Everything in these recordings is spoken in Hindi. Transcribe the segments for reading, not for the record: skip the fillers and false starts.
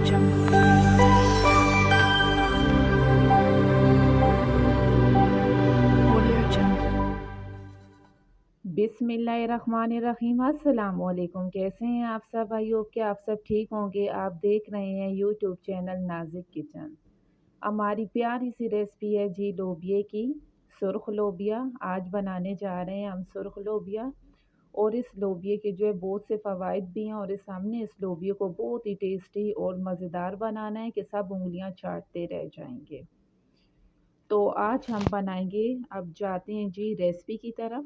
Jungle. Audio Jungle. बिस्मिल्लाहिर्रहमानिर्रहीम। अस्सलाम वालेकुम। कैसे हैं आप सब भाइयों? क्या आप सब ठीक होंगे? आप देख रहे हैं यूट्यूब चैनल नाजिक किचन। हमारी प्यारी सी रेसिपी है जी लोबिया की, सुर्ख लोबिया। आज बनाने जा रहे हैं हम सुर्ख लोबिया। और इस लोबिया के जो है बहुत से फ़वाइद भी हैं, और हमने इस लोबिया को बहुत ही टेस्टी और मज़ेदार बनाना है कि सब उंगलियां चाटते रह जाएंगे। तो आज हम बनाएंगे। अब जाते हैं जी रेसिपी की तरफ।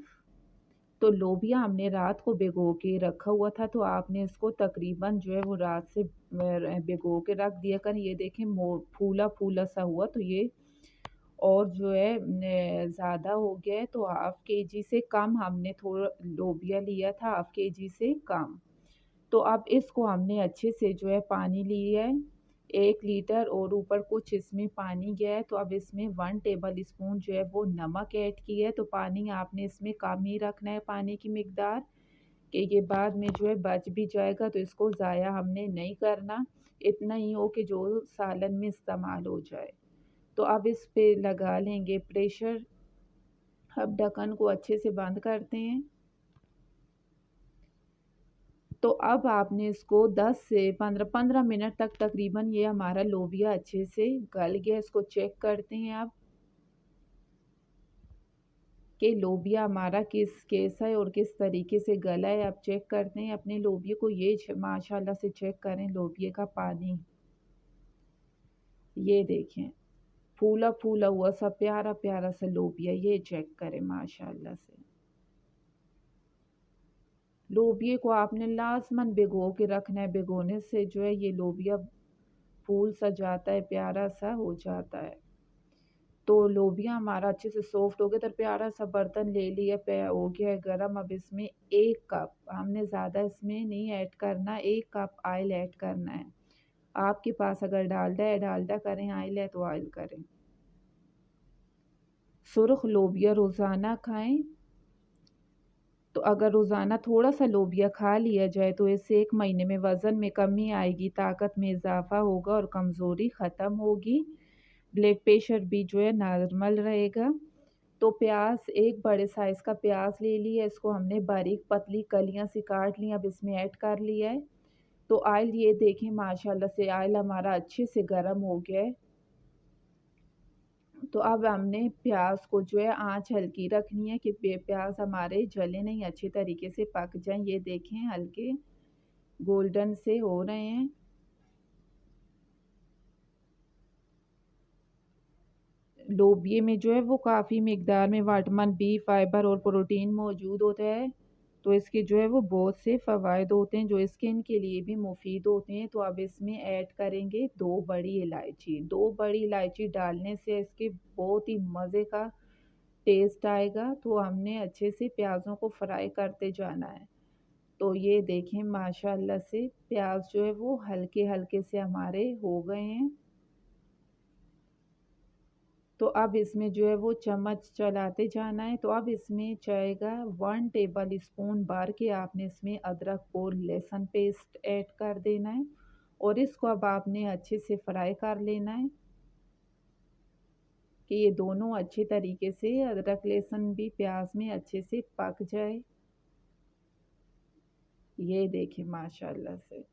तो लोबिया हमने रात को भिगो के रखा हुआ था, तो आपने इसको तकरीबन जो है वो रात से भिगो के रख दिया कर। ये देखें फूला फूला सा हुआ, तो ये और जो है ज़्यादा हो गया है, तो हाफ के जी से कम हमने थोड़ा लोबिया लिया था, हाफ के जी से कम। तो अब इसको हमने अच्छे से जो है पानी लिया है 1 लीटर, और ऊपर कुछ इसमें पानी गया है। तो अब इसमें 1 टेबल स्पून जो है वो नमक ऐड किया है। तो पानी आपने इसमें कम ही रखना है, पानी की मिकदार, कि ये बाद में जो है बच भी जाएगा, तो इसको ज़ाया हमने नहीं करना। इतना ही हो कि जो सालन में इस्तेमाल हो जाए। तो अब इस पे लगा लेंगे प्रेशर। अब ढक्कन को अच्छे से बंद करते हैं। तो अब आपने इसको 10 से 15 मिनट तक, तकरीबन ये हमारा लोबिया अच्छे से गल गया। इसको चेक करते हैं अब कि लोबिया हमारा कैसा है और किस तरीके से गला है। अब चेक करते हैं अपने लोबिया को। ये माशाल्लाह से चेक करें लोबिया का पानी, ये देखें फूला फूला हुआ सा प्यारा प्यारा सा लोबिया, ये चेक करें माशाल्लाह से। लोबिया को आपने लाजमन भिगो के रखना है। भिगोने से जो है ये लोबिया फूल सा जाता है, प्यारा सा हो जाता है। तो लोबिया हमारा अच्छे से सॉफ्ट हो गया, तो प्यारा सा बर्तन ले लिया, पे हो गया है गरम। अब इसमें 1 कप, हमने ज़्यादा इसमें नहीं ऐड करना, 1 कप ऑयल ऐड करना है। आपके पास अगर डालडा है डालडा करें, ऑयल है तो ऑयल करें। सुर्ख लोबिया रोज़ाना खाएं। तो अगर रोज़ाना थोड़ा सा लोबिया खा लिया जाए, तो इससे 1 महीने में वज़न में कमी आएगी, ताकत में इजाफा होगा और कमज़ोरी ख़त्म होगी। ब्लड प्रेशर भी जो है नॉर्मल रहेगा। तो प्याज, 1 बड़े साइज़ का प्याज ले लिया, इसको हमने बारीक पतली कलियां से काट ली। अब इसमें ऐड कर लिया है। तो ऑयल, ये देखें माशाल्लाह से ऑयल हमारा अच्छे से गर्म हो गया है। तो अब हमने प्याज को जो है आंच हल्की रखनी है कि प्याज हमारे जले नहीं, अच्छे तरीके से पक जाएं। ये देखें हल्के गोल्डन से हो रहे हैं। लोबिये में जो है वो काफ़ी मिकदार में विटामिन बी, फाइबर और प्रोटीन मौजूद होता है। तो इसके जो है वो बहुत से फ़वाइद होते हैं जो स्किन के लिए भी मुफीद होते हैं। तो अब इसमें ऐड करेंगे 2 बड़ी इलायची। 2 बड़ी इलायची डालने से इसके बहुत ही मज़े का टेस्ट आएगा। तो हमने अच्छे से प्याज़ों को फ्राई करते जाना है। तो ये देखें माशाल्लाह से प्याज जो है वो हल्के हल्के से हमारे हो गए हैं। तो अब इसमें जो है वो चम्मच चलाते जाना है। तो अब इसमें जाएगा 1 टेबल स्पून भर के, आपने इसमें अदरक और लहसुन पेस्ट ऐड कर देना है। और इसको अब आपने अच्छे से फ्राई कर लेना है कि ये दोनों अच्छे तरीके से, अदरक लहसुन भी प्याज में अच्छे से पक जाए। ये देखें माशाल्लाह से।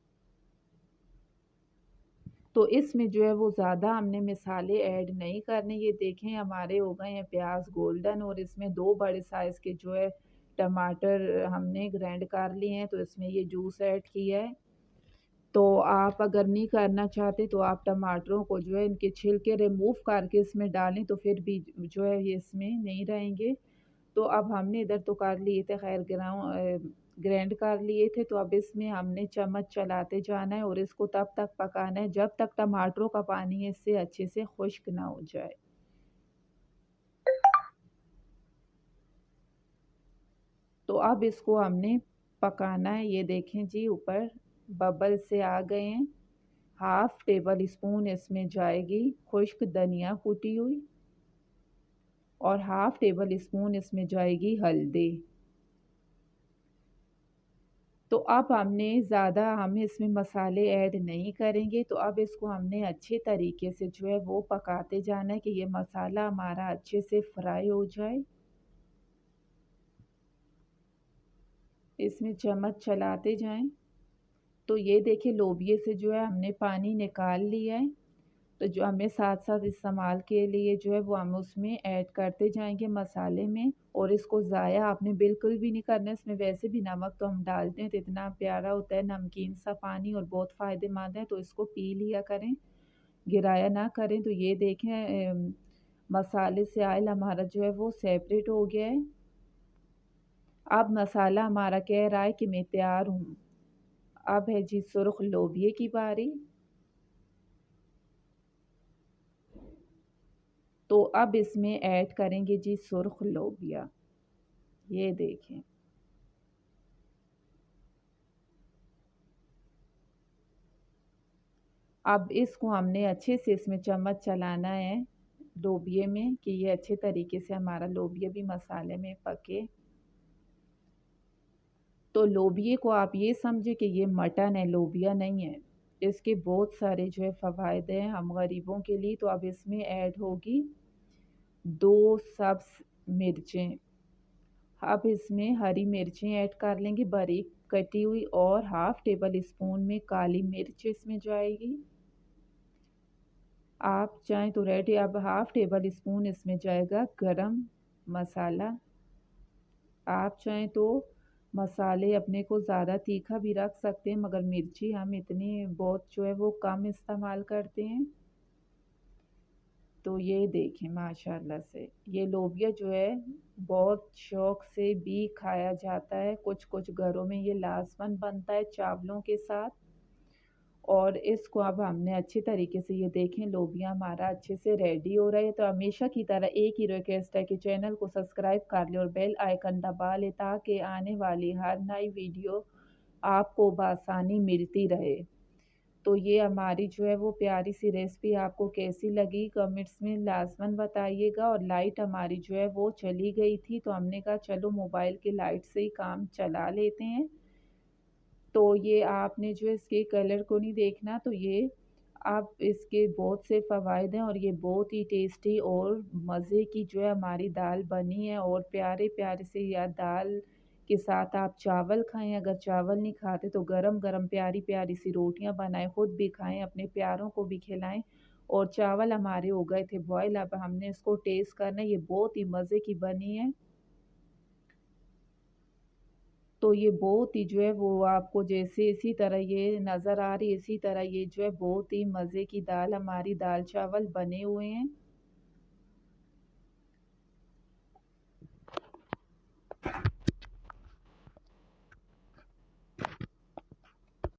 तो इसमें जो है वो ज़्यादा हमने मसाले ऐड नहीं करने। ये देखें हमारे हो गए हैं प्याज गोल्डन, और इसमें 2 बड़े साइज़ के जो है टमाटर हमने ग्राइंड कर लिए हैं। तो इसमें ये जूस ऐड किया है। तो आप अगर नहीं करना चाहते तो आप टमाटरों को जो है इनके छिलके रिमूव करके इसमें डालें, तो फिर भी जो है ये इसमें नहीं रहेंगे। तो अब हमने इधर तो कर लिए थे, खैर ग्राइंड कर लिए थे। तो अब इसमें हमने चम्मच चलाते जाना है और इसको तब तक पकाना है जब तक टमाटरों का पानी इससे अच्छे से खुश्क ना हो जाए। तो अब इसको हमने पकाना है। ये देखें जी ऊपर बबल से आ गए हैं। 1/2 टेबल स्पून इसमें जाएगी खुश्क धनिया कुटी हुई, और 1/2 टेबल स्पून इसमें जाएगी हल्दी। तो अब हम इसमें मसाले ऐड नहीं करेंगे। तो अब इसको हमने अच्छे तरीके से जो है वो पकाते जाना है कि ये मसाला हमारा अच्छे से फ्राई हो जाए। इसमें चम्मच चलाते जाएं। तो ये देखिए लोबिये से जो है हमने पानी निकाल लिया है। तो जो हमें साथ साथ इस्तेमाल के लिए जो है वो हम उसमें ऐड करते जाएंगे मसाले में। और इसको ज़ाया आपने बिल्कुल भी नहीं करना है। इसमें वैसे भी नमक तो हम डालते हैं तो इतना प्यारा होता है नमकीन सा पानी और बहुत फ़ायदेमंद है, तो इसको पी लिया करें, गिराया ना करें। तो ये देखें मसाले से ऑयल हमारा जो है वो सेपरेट हो गया है। अब मसाला हमारा कह रहा है कि मैं तैयार हूँ। अब है जी सुर्ख लोबिये की बारी। तो अब इसमें ऐड करेंगे जी सुर्ख लोबिया। ये देखें, अब इसको हमने अच्छे से इसमें चम्मच चलाना है लोबिये में कि ये अच्छे तरीके से हमारा लोबिया भी मसाले में पके। तो लोबिये को आप ये समझे कि ये मटन है, लोबिया नहीं है। इसके बहुत सारे जो है फ़वाइद हैं हम गरीबों के लिए। तो अब इसमें ऐड होगी 2 सब्ज़ मिर्चें। अब इसमें हरी मिर्चें ऐड कर लेंगे बारीक कटी हुई, और हाफ टेबल स्पून में काली मिर्च इसमें जाएगी। आप चाहें तो रेड, अब हाफ टेबल स्पून इसमें जाएगा गरम मसाला। आप चाहें तो मसाले अपने को ज़्यादा तीखा भी रख सकते हैं, मगर मिर्ची हम इतनी बहुत जो है वो कम इस्तेमाल करते हैं। तो ये देखें माशाल्लाह से ये लोबिया जो है बहुत शौक से भी खाया जाता है। कुछ कुछ घरों में ये लाजमन बनता है चावलों के साथ। और इसको अब हमने अच्छे तरीके से, ये देखें लोबिया हमारा अच्छे से रेडी हो रहा है। तो हमेशा की तरह एक ही रिक्वेस्ट है कि चैनल को सब्सक्राइब कर ले और बेल आइकन दबा ले, ताकि आने वाली हर नई वीडियो आपको बआसानी मिलती रहे। तो ये हमारी जो है वो प्यारी सी रेसिपी आपको कैसी लगी कमेंट्स में लाजमन बताइएगा। और लाइट हमारी जो है वो चली गई थी, तो हमने कहा चलो मोबाइल की लाइट से ही काम चला लेते हैं। तो ये आपने जो है इसके कलर को नहीं देखना, तो ये आप इसके बहुत से फ़वाइद हैं और ये बहुत ही टेस्टी और मज़े की जो है हमारी दाल बनी है। और प्यारे प्यारे से या दाल के साथ आप चावल खाएं, अगर चावल नहीं खाते तो गरम गरम प्यारी प्यारी सी रोटियां बनाएं, खुद भी खाएं, अपने प्यारों को भी खिलाएं। और चावल हमारे हो गए थे बॉयल, अब हमने इसको टेस्ट करना है। ये बहुत ही मज़े की बनी है। तो ये बहुत ही जो है वो आपको जैसे इसी तरह ये नज़र आ रही है, इसी तरह ये जो है बहुत ही मज़े की दाल हमारी दाल चावल बने हुए हैं।